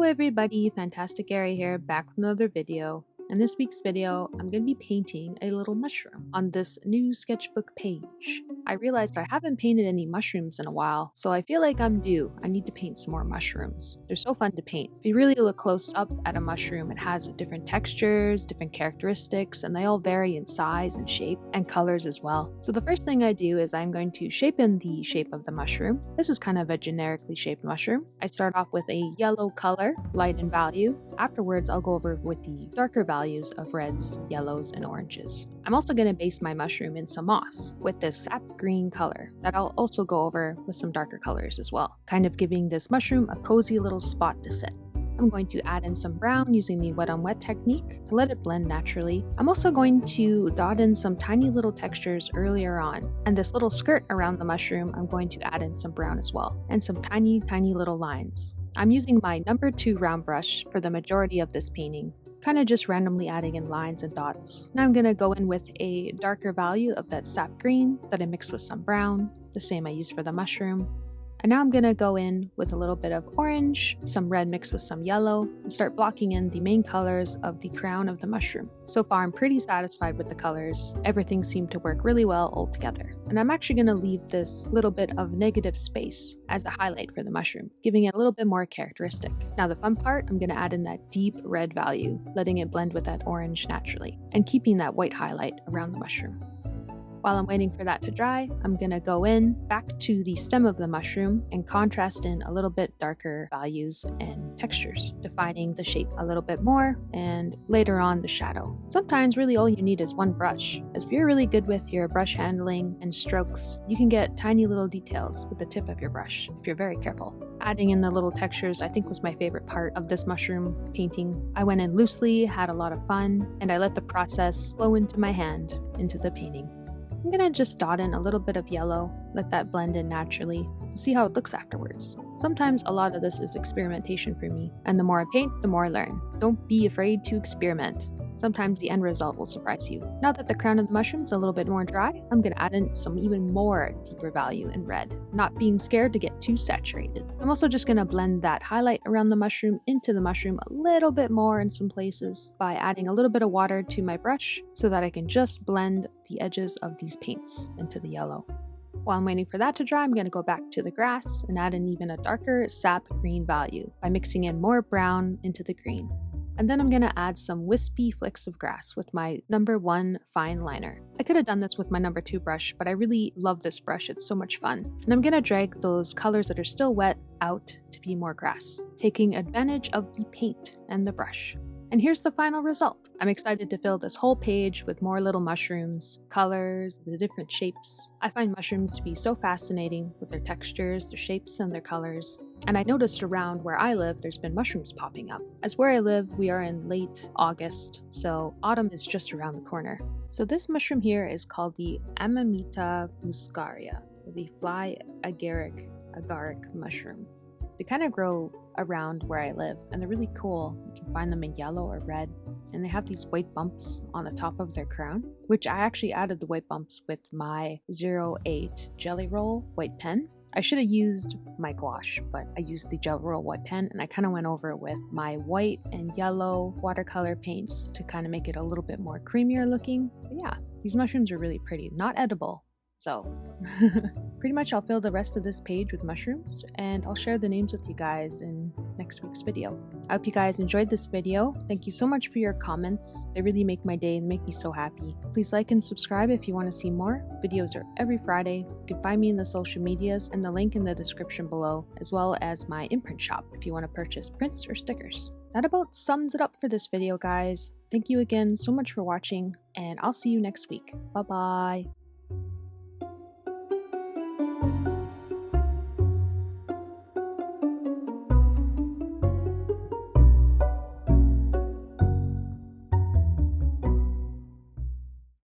everybody, Fantasticairy here, back with another video. In this week's video, I'm going to be painting a little mushroom on this new sketchbook page. I realized I haven't painted any mushrooms in a while, so I feel like I'm due. I need to paint some more mushrooms. They're so fun to paint. If you really look close up at a mushroom, it has different textures, different characteristics, and they all vary in size and shape and colors as well. So the first thing I do is I'm going to shape in the shape of the mushroom. This is kind of a generically shaped mushroom. I start off with a yellow color, light in value. Afterwards, I'll go over with the darker values of reds, yellows, and oranges. I'm also going to base my mushroom in some moss with this sap green color that I'll also go over with some darker colors as well, kind of giving this mushroom a cozy little spot to sit. I'm going to add in some brown using the wet on wet technique to let it blend naturally. I'm also going to dot in some tiny little textures earlier on, and this little skirt around the mushroom I'm going to add in some brown as well, and some tiny little lines. I'm using my number 2 round brush for the majority of this painting, kind of just randomly adding in lines and dots. Now I'm going to go in with a darker value of that sap green that I mixed with some brown, the same I used for the mushroom. And now I'm going to go in with a little bit of orange, some red mixed with some yellow, and start blocking in the main colors of the crown of the mushroom. So far, I'm pretty satisfied with the colors. Everything seemed to work really well all together. And I'm actually going to leave this little bit of negative space as a highlight for the mushroom, giving it a little bit more characteristic. Now the fun part, I'm going to add in that deep red value, letting it blend with that orange naturally, and keeping that white highlight around the mushroom. While I'm waiting for that to dry, I'm going to go in back to the stem of the mushroom and contrast in a little bit darker values and textures, defining the shape a little bit more and later on the shadow. Sometimes really all you need is one brush. If you're really good with your brush handling and strokes, you can get tiny little details with the tip of your brush if you're very careful. Adding in the little textures I think was my favorite part of this mushroom painting. I went in loosely, had a lot of fun, and I let the process flow into my hand, into the painting. I'm gonna just dot in a little bit of yellow, let that blend in naturally, and see how it looks afterwards. Sometimes a lot of this is experimentation for me, and the more I paint, the more I learn. Don't be afraid to experiment. Sometimes the end result will surprise you. Now that the crown of the mushroom is a little bit more dry, I'm going to add in some even more deeper value in red, not being scared to get too saturated. I'm also just going to blend that highlight around the mushroom into the mushroom a little bit more in some places by adding a little bit of water to my brush so that I can just blend the edges of these paints into the yellow. While I'm waiting for that to dry, I'm going to go back to the grass and add in even a darker sap green value by mixing in more brown into the green. And then I'm going to add some wispy flicks of grass with my number 1 fine liner. I could have done this with my number 2 brush, but I really love this brush. It's so much fun. And I'm going to drag those colors that are still wet out to be more grass, taking advantage of the paint and the brush. And here's the final result. I'm excited to fill this whole page with more little mushrooms, colors, the different shapes. I find mushrooms to be so fascinating with their textures, their shapes, and their colors. And I noticed around where I live, there's been mushrooms popping up. As where I live, we are in late August, so autumn is just around the corner. So this mushroom here is called the Hahnemuhle muscaria, or the Fly Agaric mushroom. They kind of grow around where I live, and they're really cool. You can find them in yellow or red, and they have these white bumps on the top of their crown, which I actually added the white bumps with my 08 Jelly Roll white pen. I should have used my gouache, but I used the Jelly Roll white pen, and I kind of went over it with my white and yellow watercolor paints to kind of make it a little bit more creamier looking. But yeah, these mushrooms are really pretty, not edible. So pretty much I'll fill the rest of this page with mushrooms, and I'll share the names with you guys in next week's video. I hope you guys enjoyed this video. Thank you so much for your comments. They really make my day and make me so happy. Please like and subscribe if you want to see more. Videos are every Friday. You can find me in the social medias and the link in the description below, as well as my imprint shop if you want to purchase prints or stickers. That about sums it up for this video, guys. Thank you again so much for watching, and I'll see you next week. Bye bye.